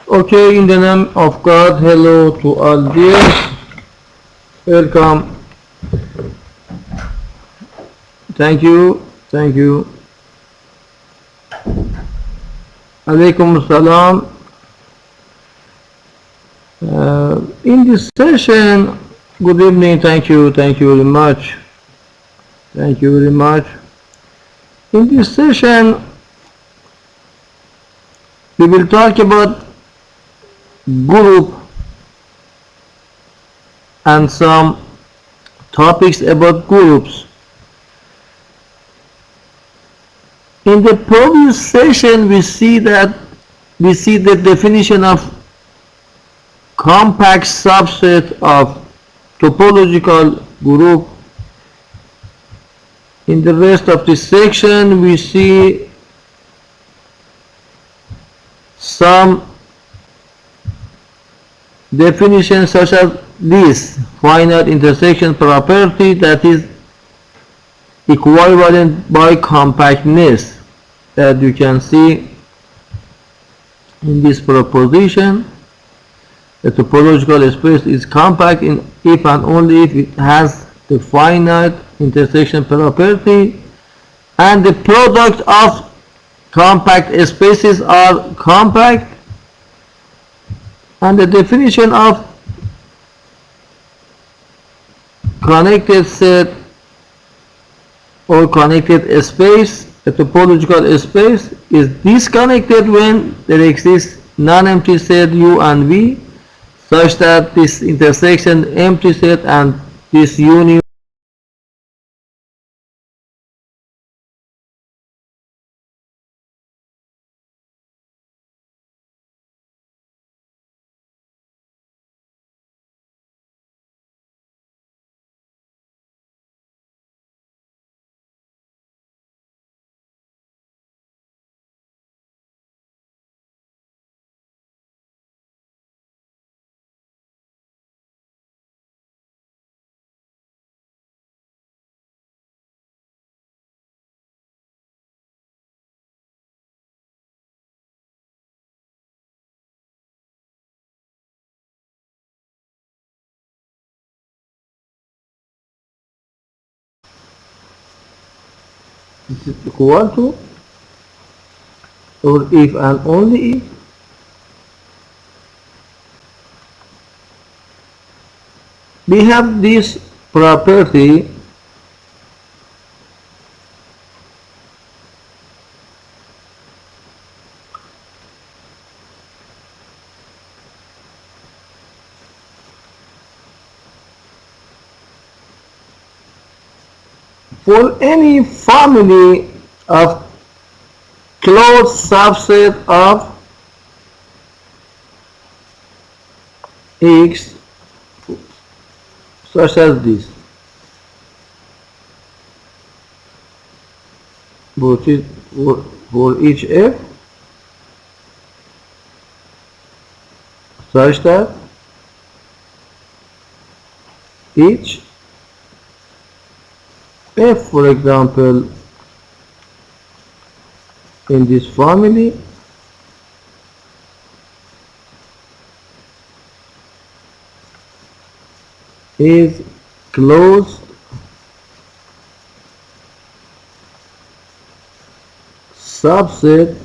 Okay, in the name of God, hello to all dear. Welcome. Thank you. Thank you. Alaikum salam. In this session, good evening. Thank you. Thank you very much. Thank you very much. In this session, we will talk about group and some topics about groups. In the previous session, we see the definition of compact subset of topological group. In the rest of the section, we see some definitions such as this finite intersection property, that is equivalent by compactness, that you can see in this proposition. The topological space is compact if and only if it has the finite intersection property, and the product of compact spaces are compact, and the definition of connected set or connected space, a topological space, is disconnected when there exists non-empty set U and V, such that this intersection empty set and this union is equal to, or if and only if we have this property for any family of closed subset of X, such as this, which is for each F, such that each F, for example, in this family is closed subset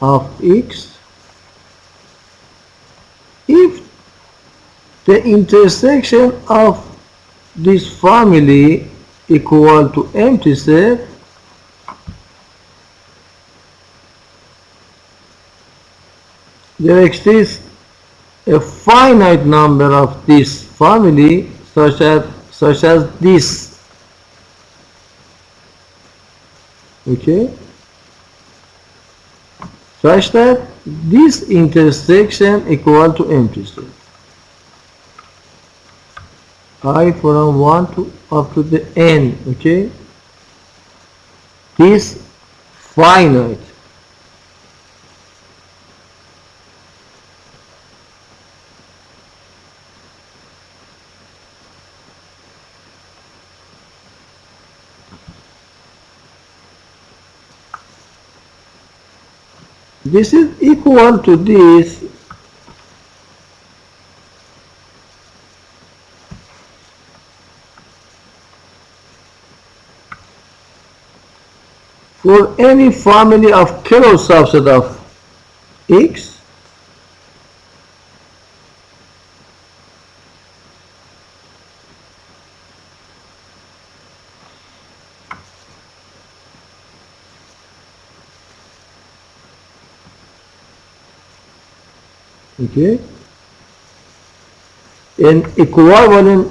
of X if the intersection of this family equal to empty set, there exists a finite number of this family, such as this. Okay, such that this intersection equal to empty set. I from 1 to up to the n. Okay, this finite this is equal to this for any family of closed subset of X okay, an equivalent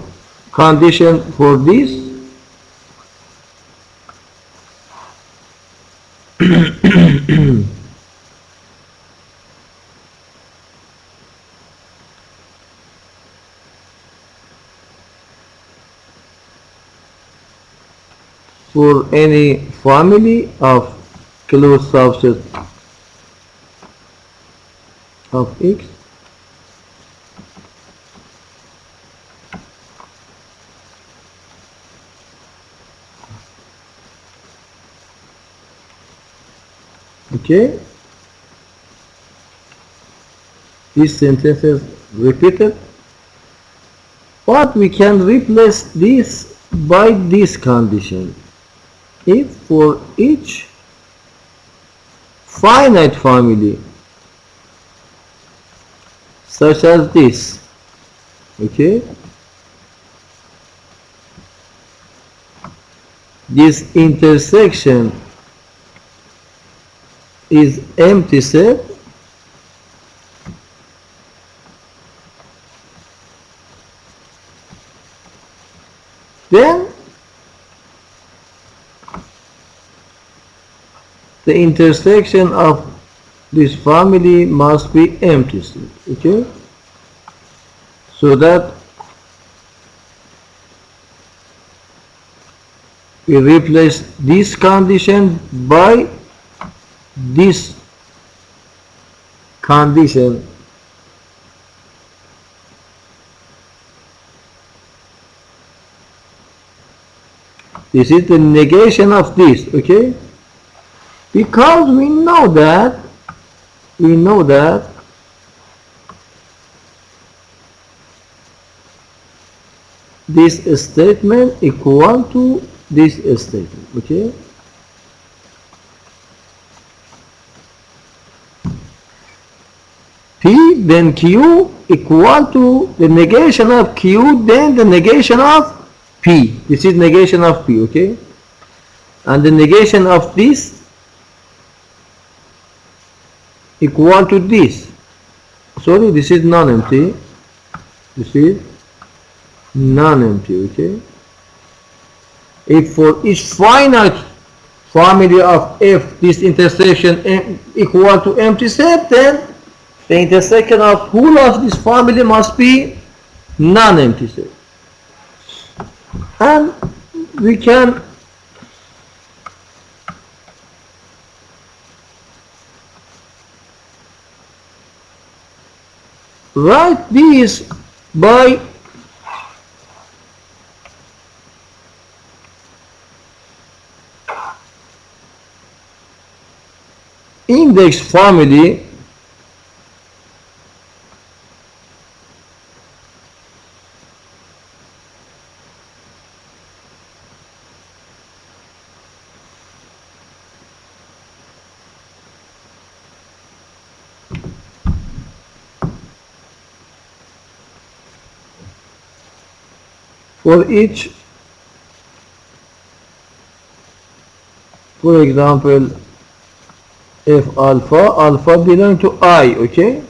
condition for this for any family of closed subset of X okay, this sentence is repeated, but we can replace this by this condition. If for each finite family such as this, okay, this intersection is empty set, then the intersection of this family must be empty set, okay, so that we replace this condition by this condition. This is the negation of this, okay, because we know that this statement equal to this statement, okay. P then Q equal to the negation of Q then the negation of P. This is negation of P, okay, and the negation of this equal to this. Sorry, this is non-empty. This is non-empty, okay. If for each finite family of F this intersection equal to empty set, then the intersection of whole of this family must be non-empty set. And we can write this by index family for each, for example, if alpha belong to I, okay,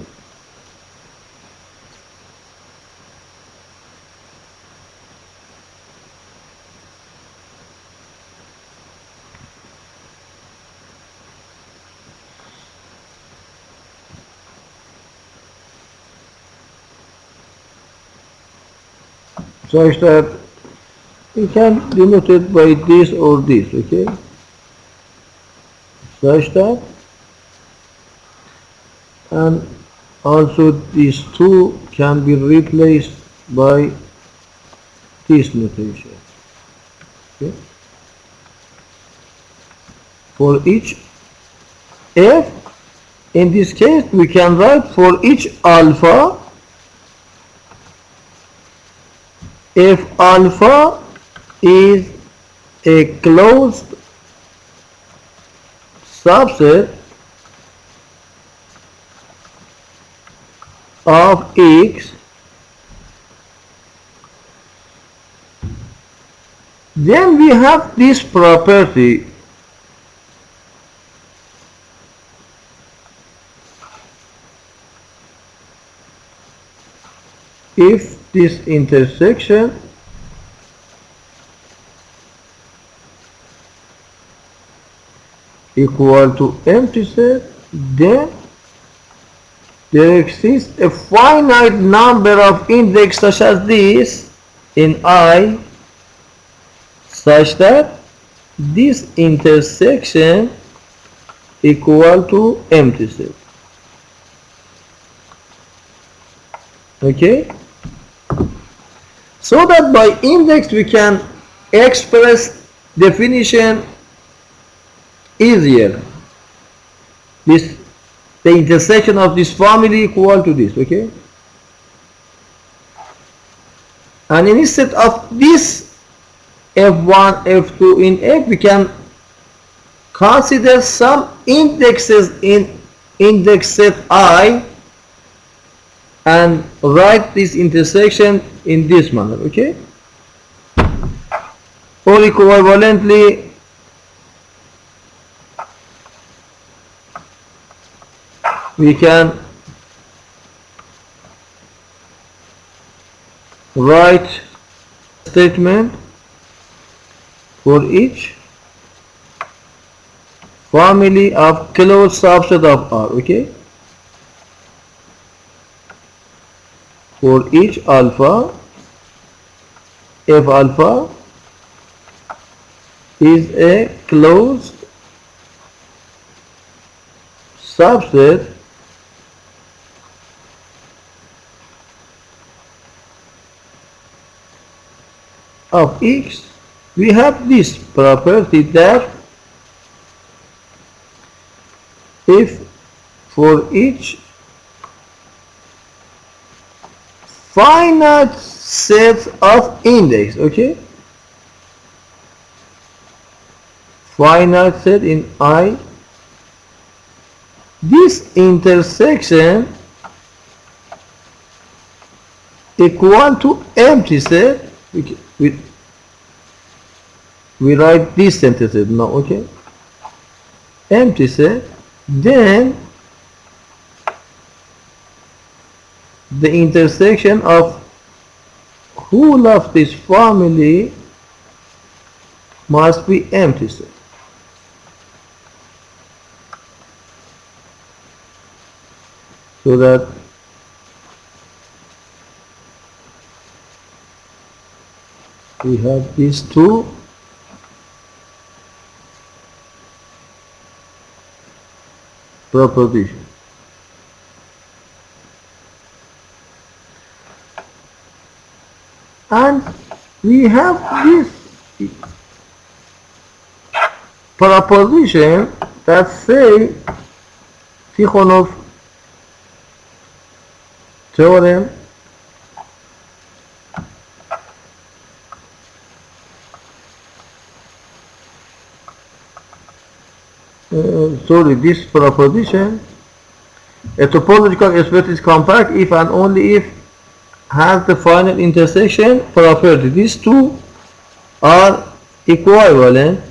such that we can denote it by this or this, okay, such that, and also these two can be replaced by this notation, okay, for each F In this case, we can write for each alpha, if alpha is a closed subset of X, then we have this property. If this intersection equal to empty set, then there exists a finite number of index such as this in I, such that this intersection equal to empty set. Okay, so that by index we can express definition easier. This, the intersection of this family equal to this. Okay, and instead of this f1 f2 in F, we can consider some indexes in index set I and write this intersection in this manner. Okay, or equivalently we can write statement for each family of closed subset of R. Okay, for each alpha, if alpha is a closed subset of X, we have this property that if for each finite set of index, okay, finite set in I, this intersection equal to empty set, we write this sentence now. Okay, empty set, then the intersection of whole of this family must be empty set. So that we have these two propositions. And we have this proposition that say Tikhonov theorem this proposition, a topological space is compact if and only if has the final intersection property. These two are equivalent.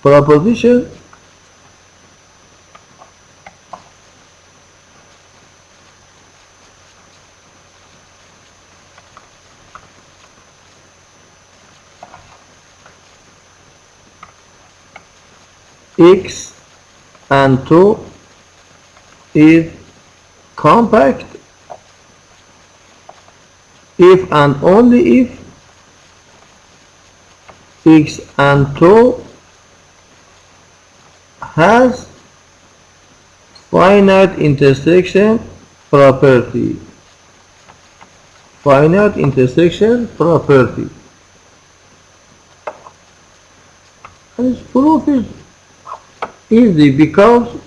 Proposition X and 2 is compact if and only if X and 2 has finite intersection property. Finite intersection property. And its proof is easy because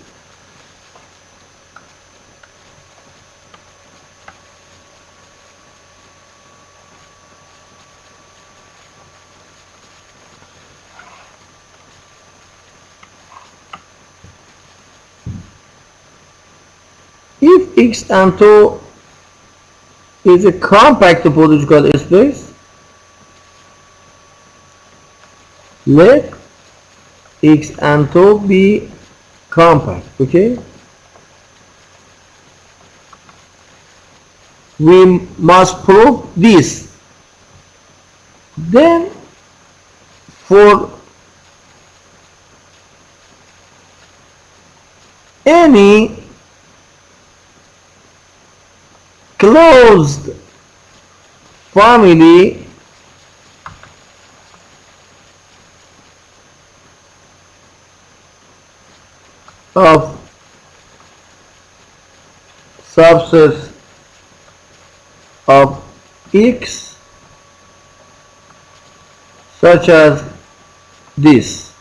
if X and tau is a compact topological space, let X and tau be compact, okay? We must prove this. Then for any closed family of subsets of X such as this.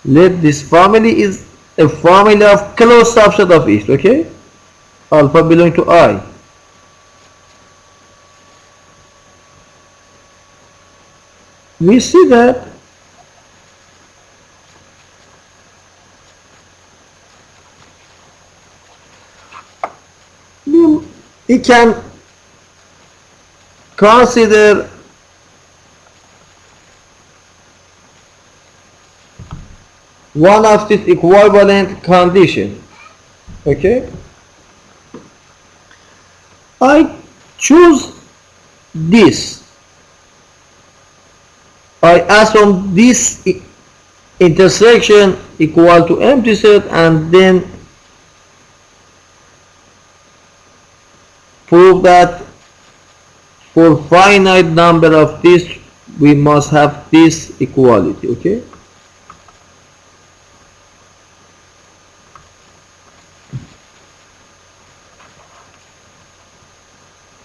Let this family is a family of closed subset of X, okay? Alpha belong to I. We see that we can consider one of these equivalent condition, okay? I choose this. I assume this intersection equal to empty set and then prove that for finite number of this we must have this equality, okay?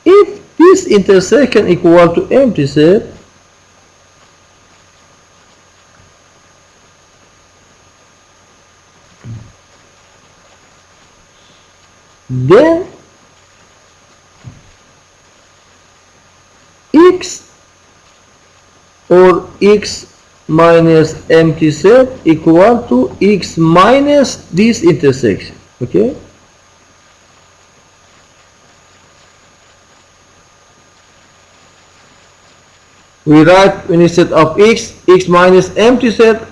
If this intersection equal to empty set, then X or X minus empty set equal to X minus this intersection, okay? We write instead of X minus empty set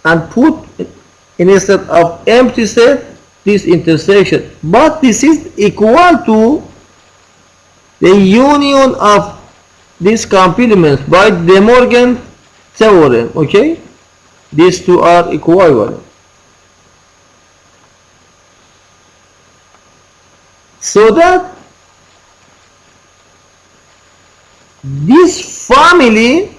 and put instead of empty set this intersection, but this is equal to the union of these complements by De Morgan theorem, okay? These two are equivalent. So that this family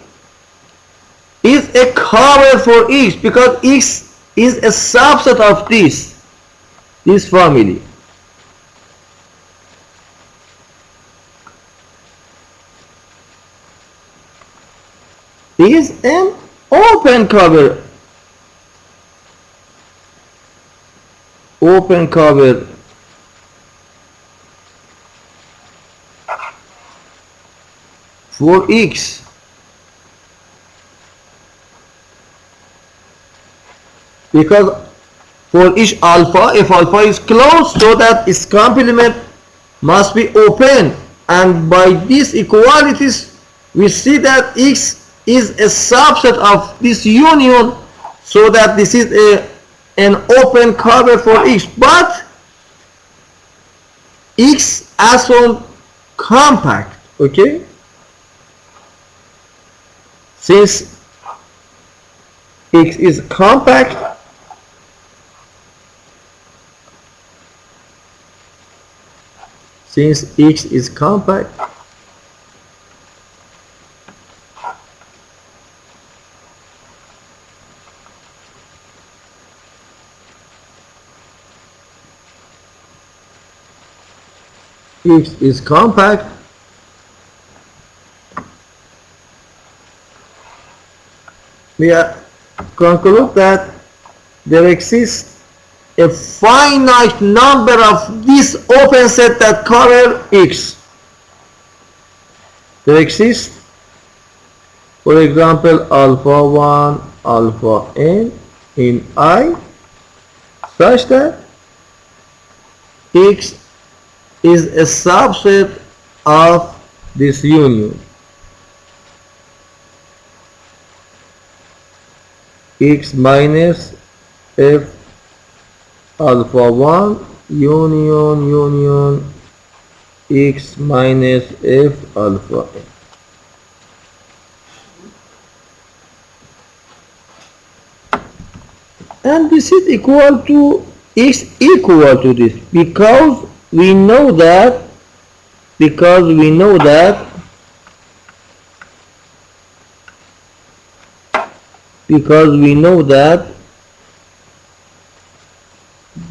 is a cover for X because X is a subset of this family. Is an open cover for X. Because for each alpha, if alpha is closed, so that its complement must be open, and by these equalities we see that X is a subset of this union, so that this is an open cover for X, but X assumed compact, okay? Since X is compact, we conclude that there exists a finite number of this open set that cover X. There exists, for example, alpha 1, alpha n in I, such that X is a subset of this union. X minus f alpha 1 union x minus f alpha n. And this is equal to x equal to this because we know that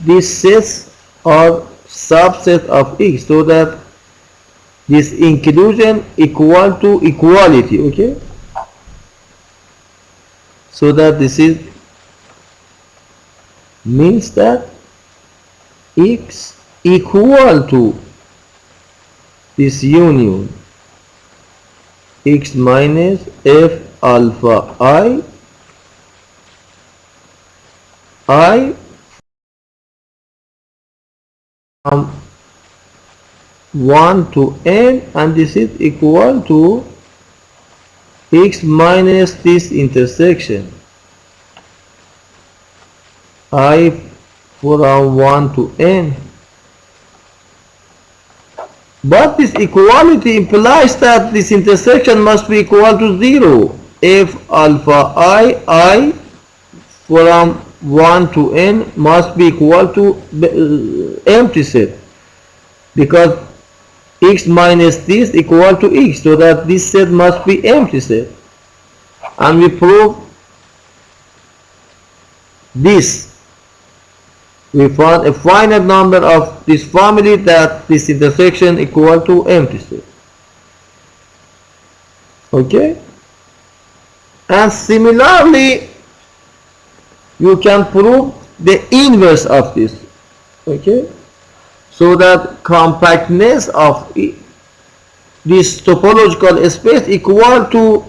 these sets are subset of X, so that this inclusion equal to equality, okay? So that this is means that X equal to this union X minus F alpha I from 1 to n, and this is equal to X minus this intersection I from 1 to n. But this equality implies that this intersection must be equal to 0. F alpha I from 1 to n must be equal to empty set, because x minus this equal to x, so that this set must be empty set. And we prove this. We found a finite number of this family that this intersection equal to empty set. Okay? And similarly, you can prove the inverse of this. Okay? So that compactness of this topological space equal to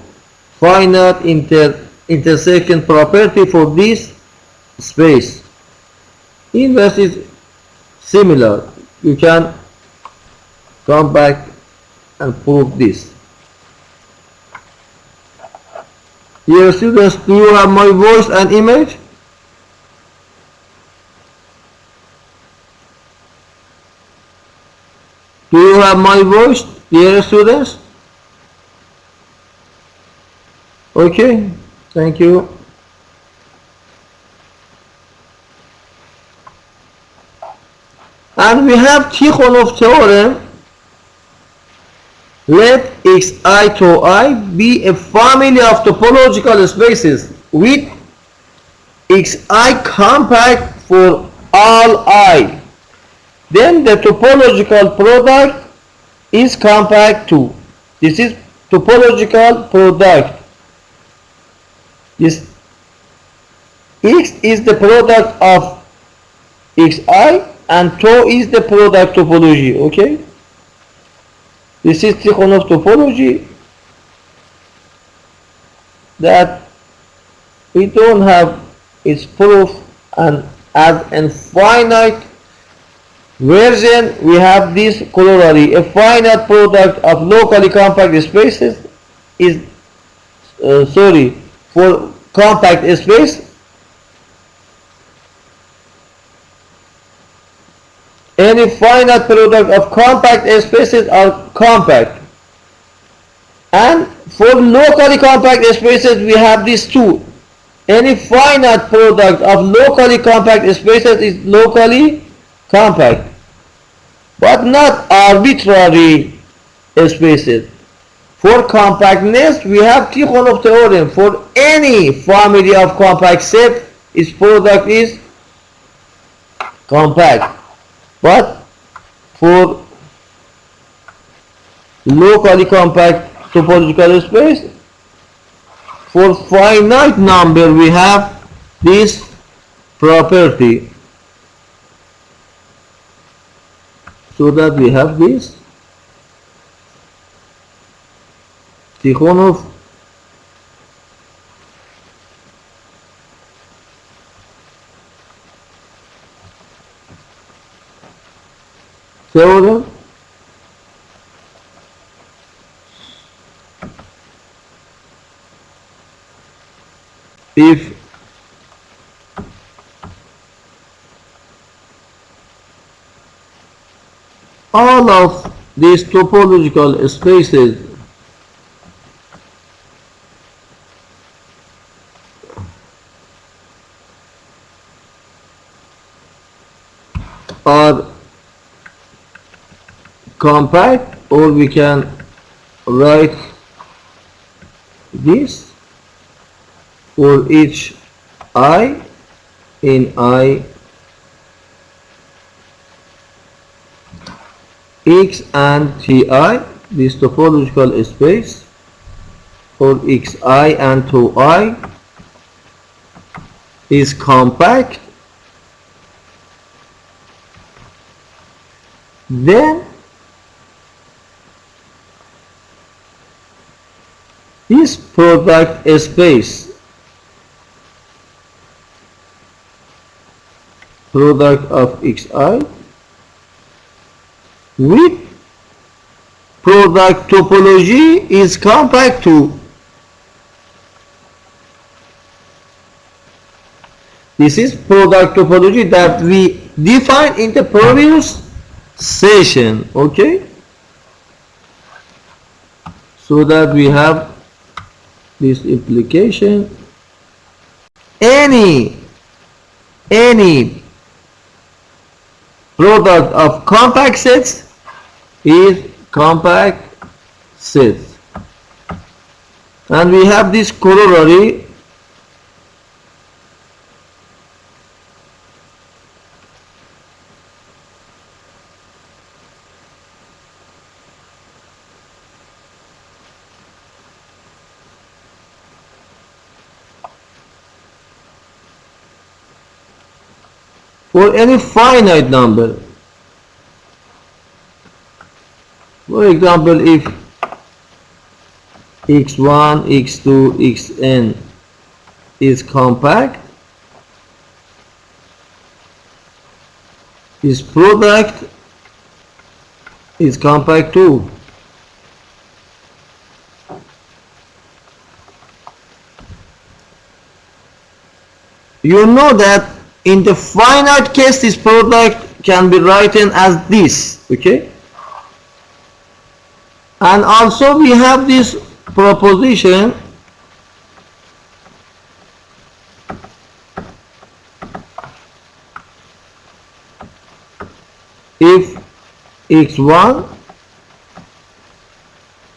finite intersection property for this space. Inverse is similar. You can come back and prove this. Dear students, do you have my voice and image? Do you have my voice, dear students? Okay, thank you. And we have Tikhonov theorem. Let xi to I be a family of topological spaces with xi compact for all I. Then the topological product is compact too. This is topological product. This x is the product of xi and tau is the product topology. Okay? This is Tikhonov topology that we don't have its proof, and as an finite version we have this corollary. A finite product of locally compact spaces is for compact space, any finite product of compact spaces are compact, and for locally compact spaces we have these two. Any finite product of locally compact spaces is locally compact, but not arbitrary spaces. For compactness we have Tikhonov theorem. For any family of compact set, its product is compact. But for locally compact topological space, For finite number we have this property, so that we have this Tikhonov theorem. If all of these topological spaces are compact, or we can write this for each I in I X and Ti, this topological space for Xi and 2i is compact, then this product space, product of Xi with product topology is compact too. This is product topology that we defined in the previous session, okay? So that we have this implication. Any product of compact sets is compact set, and we have this corollary for any finite number. For example, if x1, x2, xn is compact, this product is compact too. You know that in the finite case this product can be written as this, okay? And also we have this proposition if x1,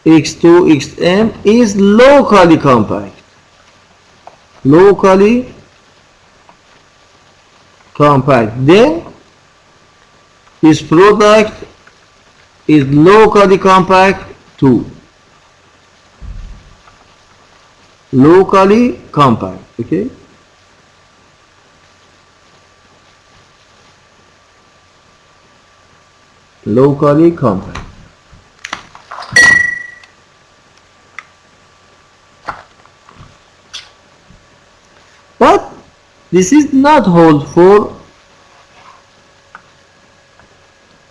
x2, xn is locally compact, then this product is locally compact too. Locally compact, okay? Locally compact. But this is not hold for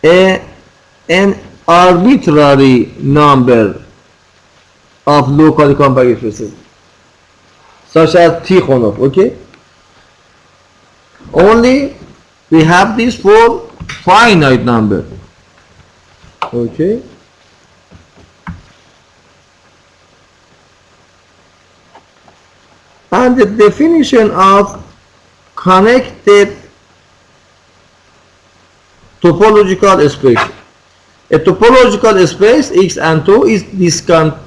an arbitrary number of locally compact spaces, such as Tikhonov, okay? Only we have this for finite number, okay? And the definition of connected topological space. A topological space X and 2 is discontinuous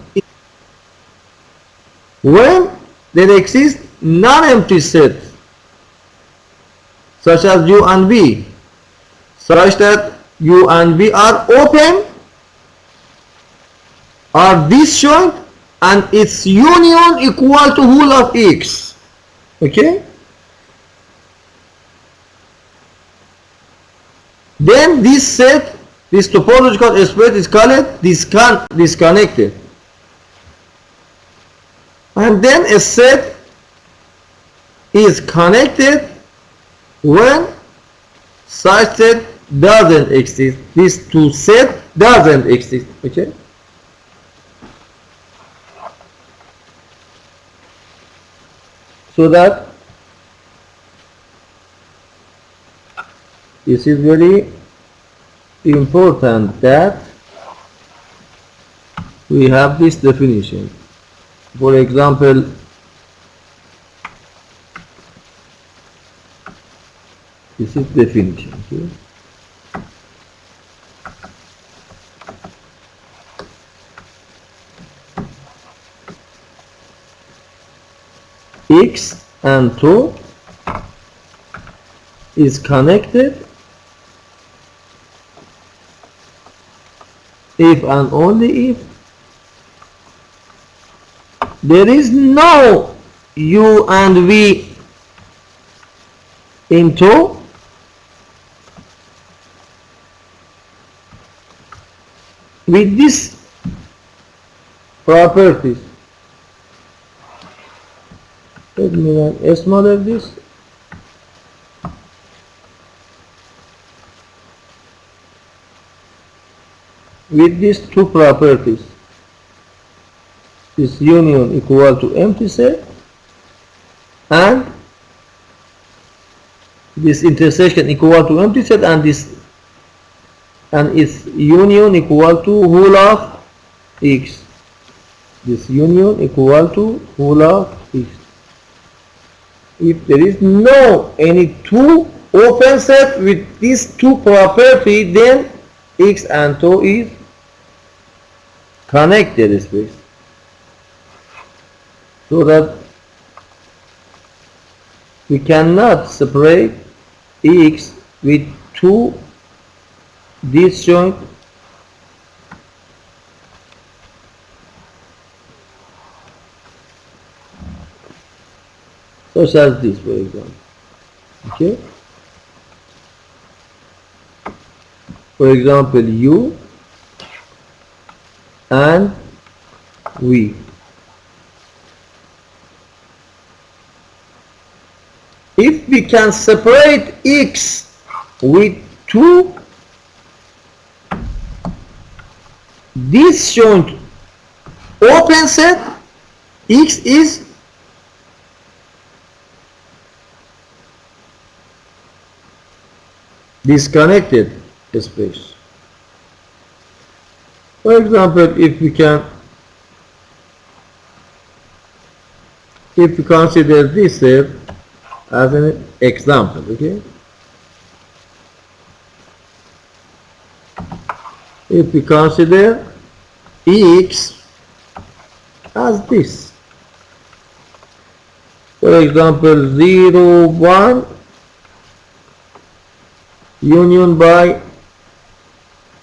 when there exists non-empty set such as U and V, such that U and V are open, are disjoint, and its union equal to whole of X. Okay? Then this set, this topological space is called disconnected. And then a set is connected when such set doesn't exist. These two set doesn't exist. Okay? So that this is very important that we have this definition. For example, this is definition. Okay? X and 2 is connected if and only if there is no U and V in 2 with these properties. Let me run smaller this. With these two properties, this union equal to empty set and this intersection equal to empty set, and this and its union equal to whole of X. This union equal to whole of X. If there is no any two open set with these two property, then X and 2 is connected space. So that we cannot separate X with two disjoint such as this, for example. Okay? For example, U and V. If we can separate X with two disjoint open set, X is disconnected space. For example, if we consider this set as an example, okay? If we consider X as this, for example, 0, 1 union by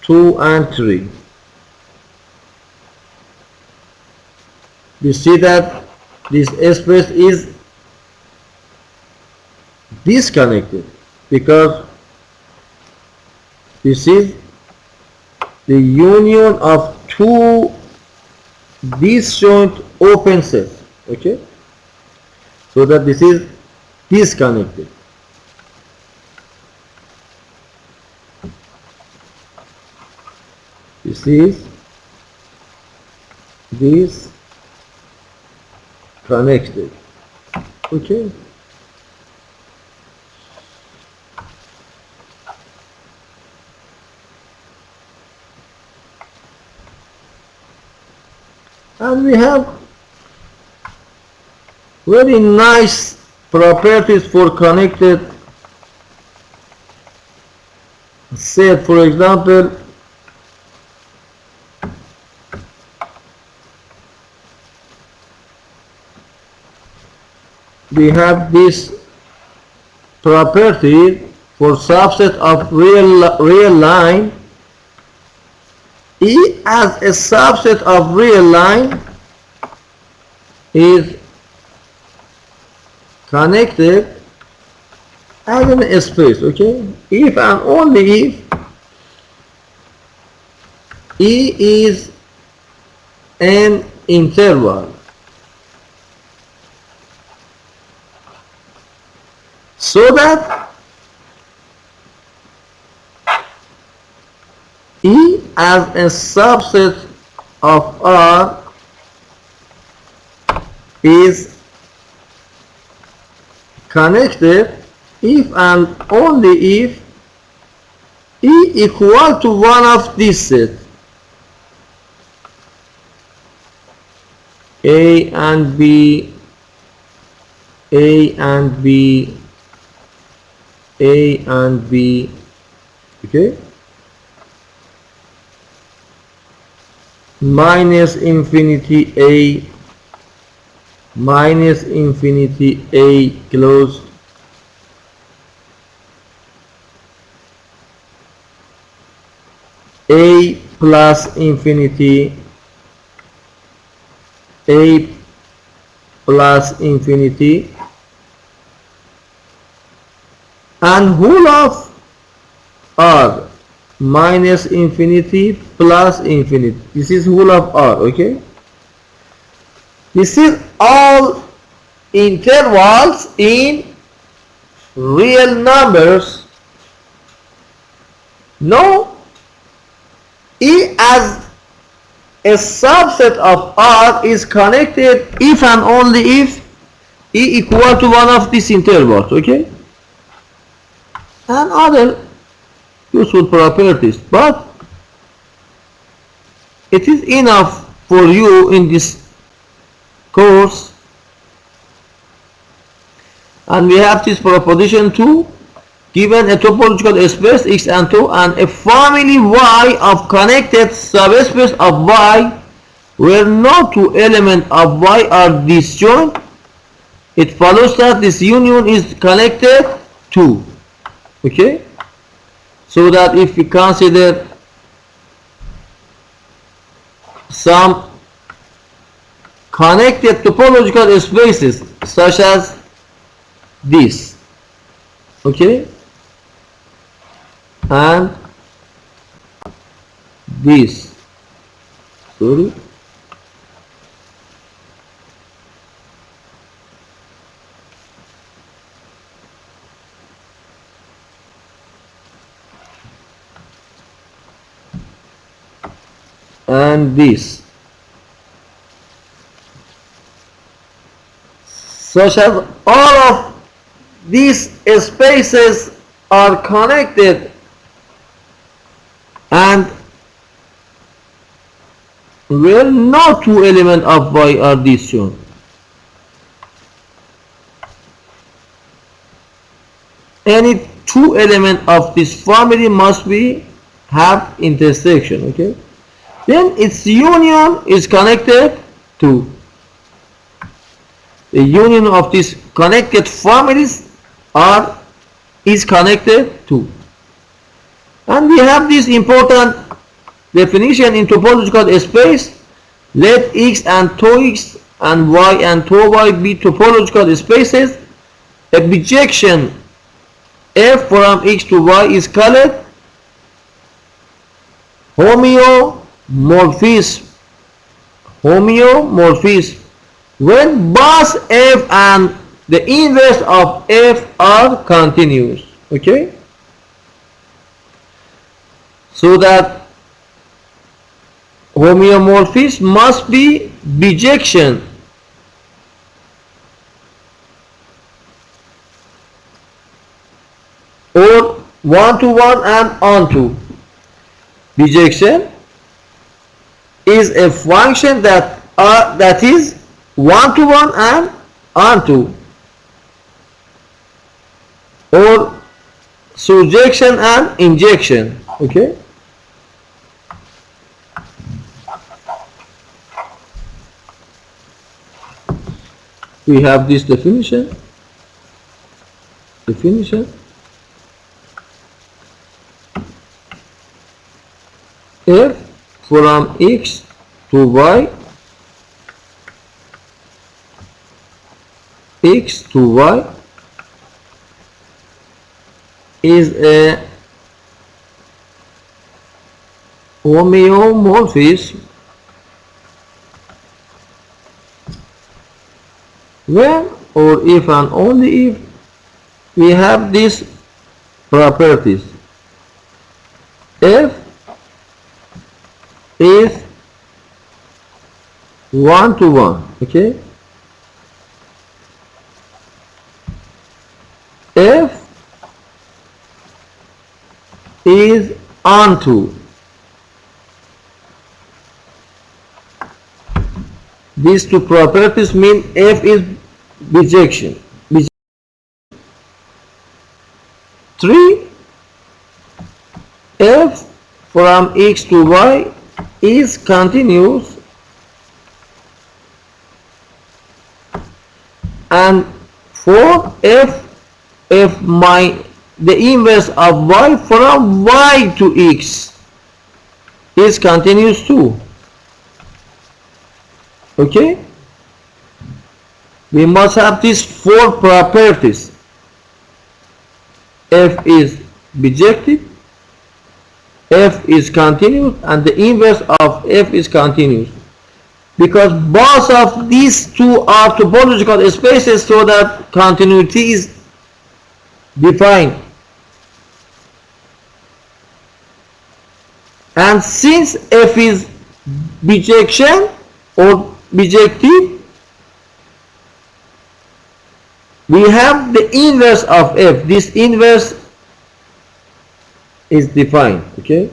2 and 3. You see that this space is disconnected because this is the union of two disjoint open sets. Okay, so that this is disconnected. This is this connected. Okay. And we have very nice properties for connected set. For example, we have this property for subset of real line. E as a subset of real line is connected as in a space, okay? If and only if E is an interval. So that E as a subset of R is connected if and only if E equal to one of these sets, A and B, A and B, A and B, okay? Minus infinity A, minus infinity A closed, A plus infinity, A plus infinity, and whole of R minus infinity plus infinity. This is whole of R, okay? This is all intervals in real numbers. Now, E as a subset of R is connected if and only if E equal to one of these intervals, okay? And other useful properties, but it is enough for you in this course. And we have this proposition 2. Given a topological space X and 2 and a family Y of connected subspace of Y where no two elements of Y are disjoint, it follows that this union is connected to, okay? So that if we consider some connected topological spaces such as this, okay, and this, sorry, and this, such as all of these spaces are connected and where no two elements of Y are disjoint. Any two elements of this family must be have intersection, okay? Then its union is connected to the union of these connected families is connected to. And we have this important definition in topological space. Let X and tau X and Y and tau Y be topological spaces. A bijection F from X to Y is called homeomorphism. Homeomorphism when both F and the inverse of F are continuous, okay? So that homeomorphism must be bijection or one-to-one and onto. Bijection is a function that is one-to-one and onto, or surjection and injection, okay? We have this definition. F from X to Y x to y is a homeomorphism when or if and only if we have these properties. F is 1 to 1, okay? F is onto. These two properties mean F is bijection. 3. F from x to y is continuous, and 4. F the inverse of y from y to x is continuous too. Okay, we must have these 4 properties. F is bijective, F is continuous, and the inverse of F is continuous, because both of these two are topological spaces, so that continuity is defined. And since F is bijection or bijective, we have the inverse of F. This inverse is defined. Okay,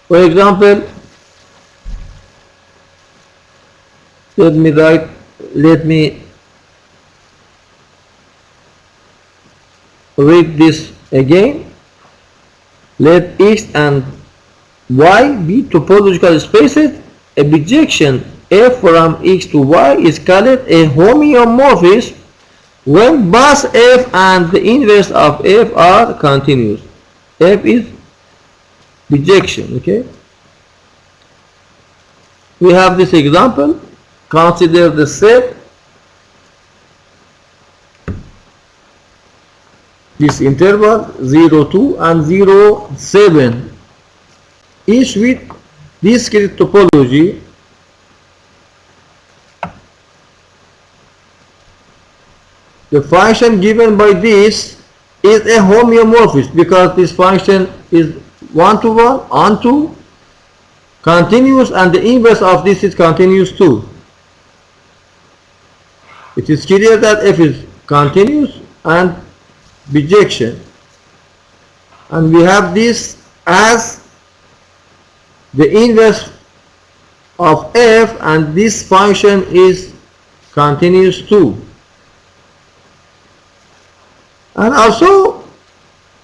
for example, let me read this again. Let x and y be topological spaces. A bijection F from x to y is called a homeomorphism when both F and the inverse of F are continuous. F is bijection. Okay, we have this example. Consider the set, this interval 0, 2 and 0, 7, each with discrete topology. The function given by this is a homeomorphism because this function is 1 to 1 onto continuous, and the inverse of this is continuous too. It is clear that F is continuous and bijection, and we have this as the inverse of F, and this function is continuous too. And also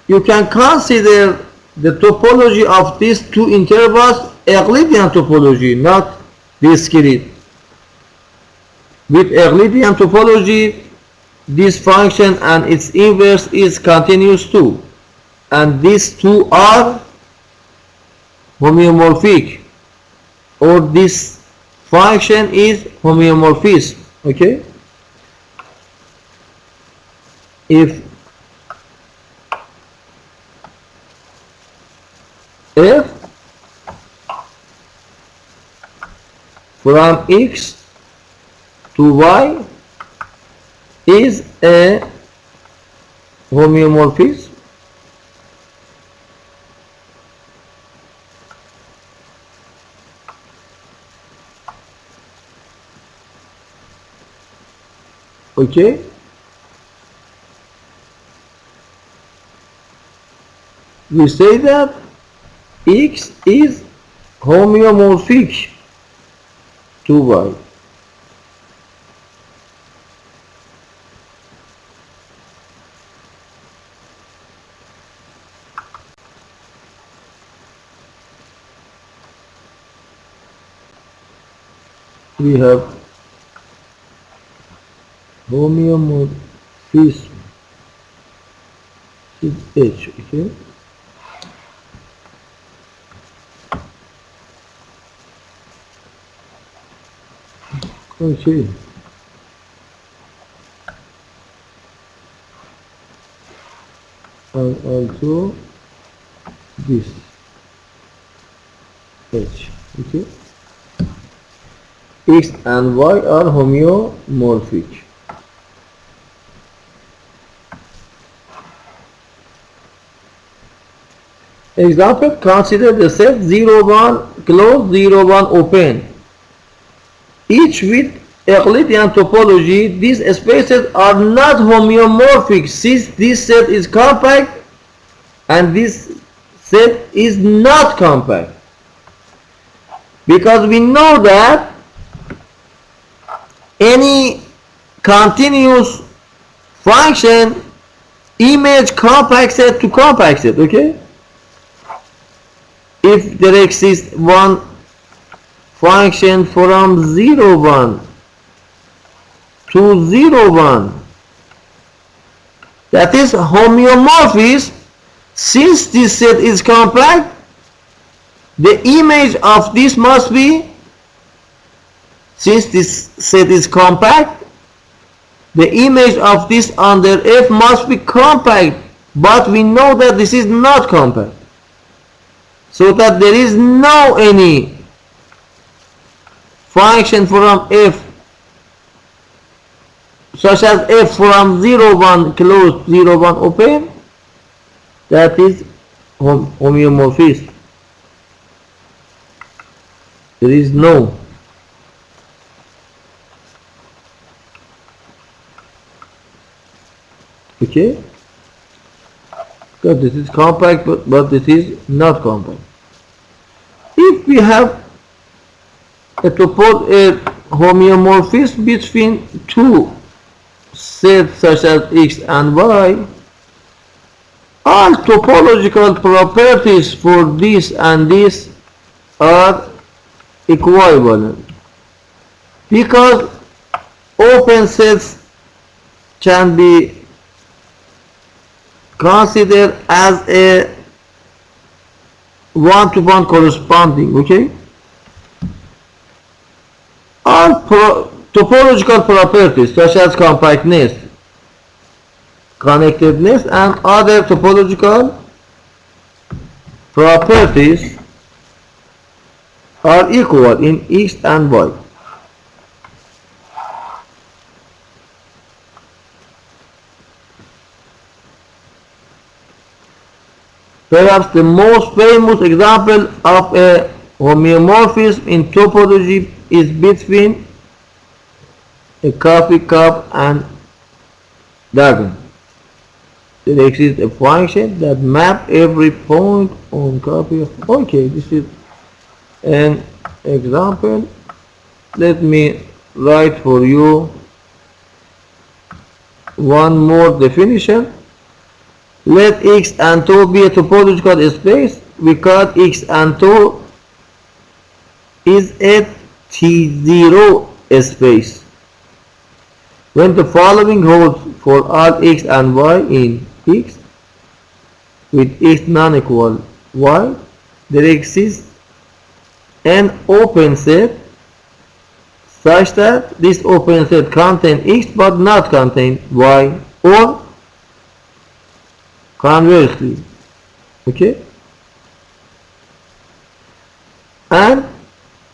you can consider the topology of these two intervals Euclidean topology, not discrete. With Euclidean topology, this function and its inverse is continuous too, and these two are homeomorphic, or this function is homeomorphism. Okay, if F from x to y is a homeomorphism, okay, we say that x is homeomorphic to y. We have homeomorphism is H. Okay, Okay. And also this H. Okay. X and Y are homeomorphic. Example, consider the set 0, 1 close, 0, 1 open. Each with Euclidean topology, these spaces are not homeomorphic since this set is compact and this set is not compact. Because we know that any continuous function image compact set to compact set, okay? If there exists one function from 0, 1 to 0, 1 that is homeomorphic, since this set is compact, the image of this must be, since this set is compact, the image of this under F must be compact, but we know that this is not compact, so that there is no any function from F such as F from 0, 1 closed, 0, 1 open, that is homeomorphism. There is no. Okay, because this is compact, but this is not compact. If we have a homeomorphism between two sets such as X and Y, all topological properties for this and this are equivalent, because open sets can be considered as a one-to-one corresponding, okay? All topological properties such as compactness, connectedness, and other topological properties are equal in X and Y. Perhaps the most famous example of a homeomorphism in topology is between a coffee cup and diagram. There exists a function that maps every point on copy. Okay, this is an example. Let me write for you one more definition. Let X and tau be a topological space. We call X and tau is a T0 space. When the following holds for all X and Y in X, with X non-equal Y, there exists an open set such that this open set contains X but not contain Y, or conversely, okay? And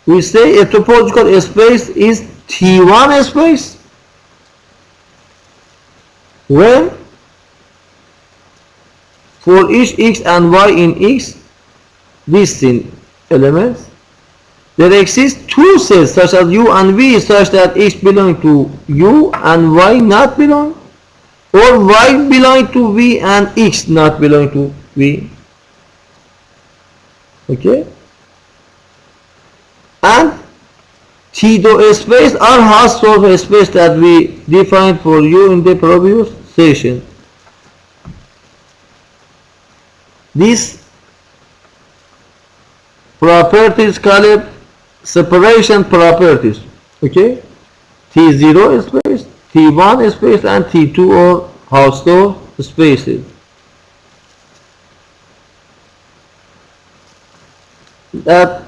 we say a topological space is T1 space when for each X and Y in X distinct elements there exist two sets such as U and V, such that X belong to U and Y not belong, or Y belong to V and X not belong to V. Okay? And T2 space are Hausdorff space that we defined for you in the previous session. These properties called separation properties. Okay? T0 space, T1 space, and T2 or Hausdorff spaces. That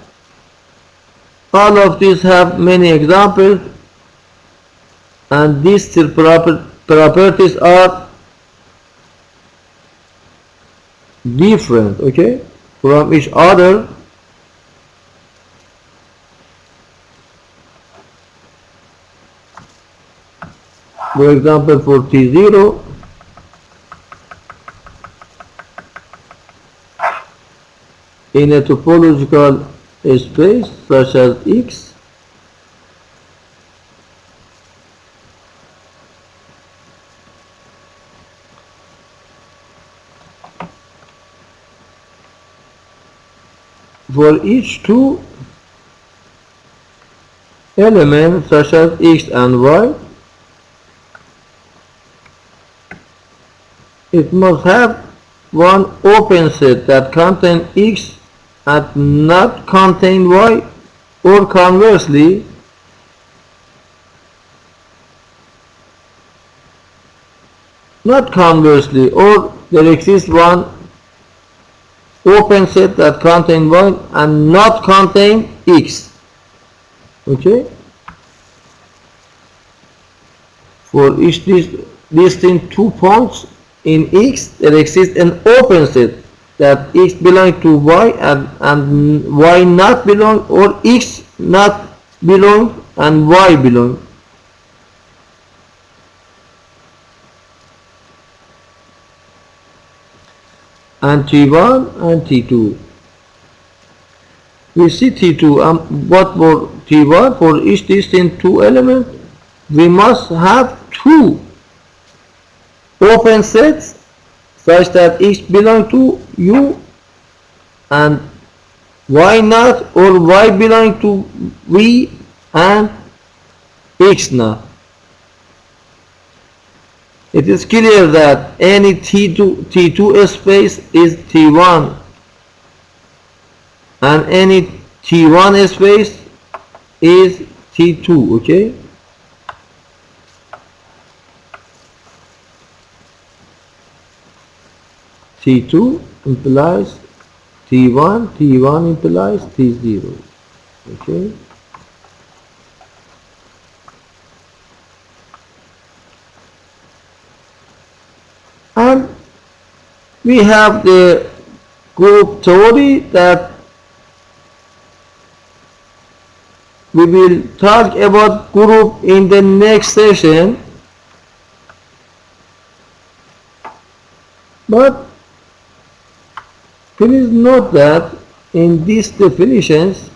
all of these have many examples. and these three properties are different, okay, from each other. For example, for T0, in a topological space such as X, for each two elements such as X and Y, it must have one open set that contains X and not contain Y, or conversely, or there exists one open set that contain Y and not contain X. Okay? For each distinct 2 points in X, there exists an open set that X belongs to Y and Y not belong, or X not belong and Y belong. And T1 and T2. We see T2, but for T1, for each distinct 2 element, we must have 2 open sets such that X belong to U and Y not, or Y belong to V and X not. It is clear that any T2 space is T1 and any T1 space is T2, okay? T2 implies T1, T1 implies T0, okay? And we have the group theory that we will talk about group in the next session, but please note that in these definitions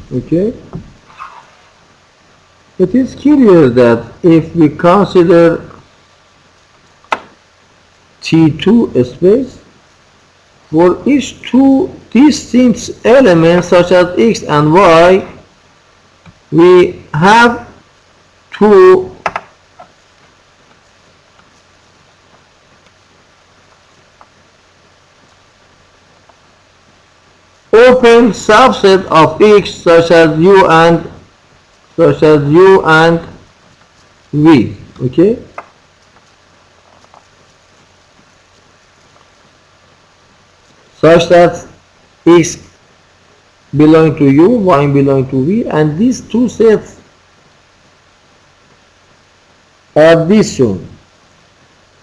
okay, it is clear that if we consider T2 space, for each 2 distinct elements such as X and Y, we have 2 open subset of X such as U and V, okay? Such that X belong to U, Y belong to V, and these 2 sets are this shown.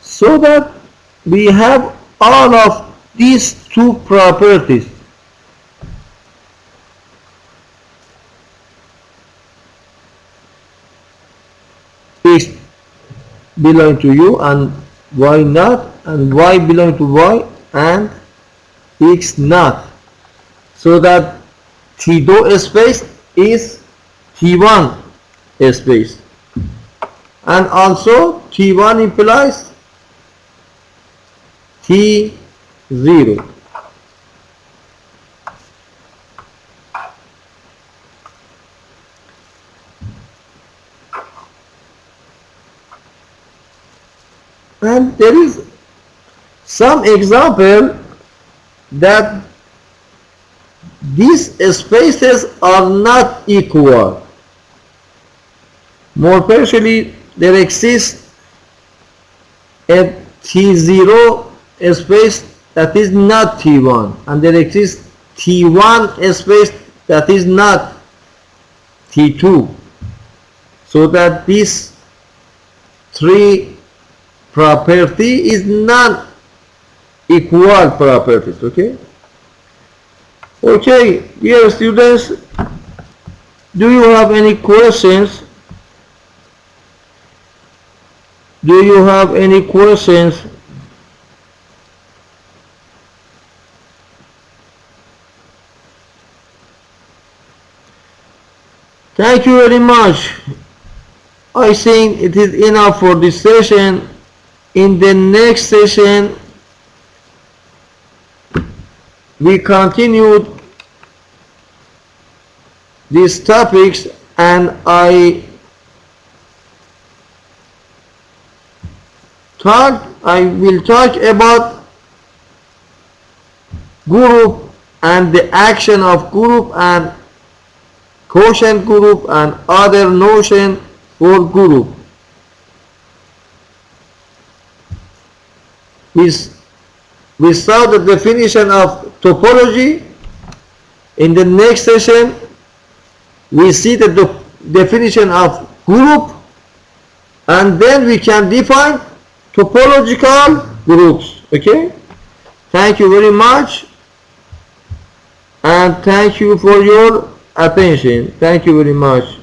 So that we have all of these 2 properties. X belong to U and Y not, and Y belong to Y and X not, so that T2 space is T1 space, and also T1 implies T0. And there is some example that these spaces are not equal. More partially, there exists a T0 space that is not T1, and there exists T1 space that is not T2, so that this 3 property is not equal properties. Okay, dear students, do you have any questions? Do you have any questions? Thank you very much. I think it is enough for this session. In the next session, we continued these topics, and I will talk about group and the action of group and quotient group and other notion for group. We saw the definition of topology. In the next session, we see the definition of group, and then we can define topological groups. Okay, thank you very much, and thank you for your attention. Thank you very much.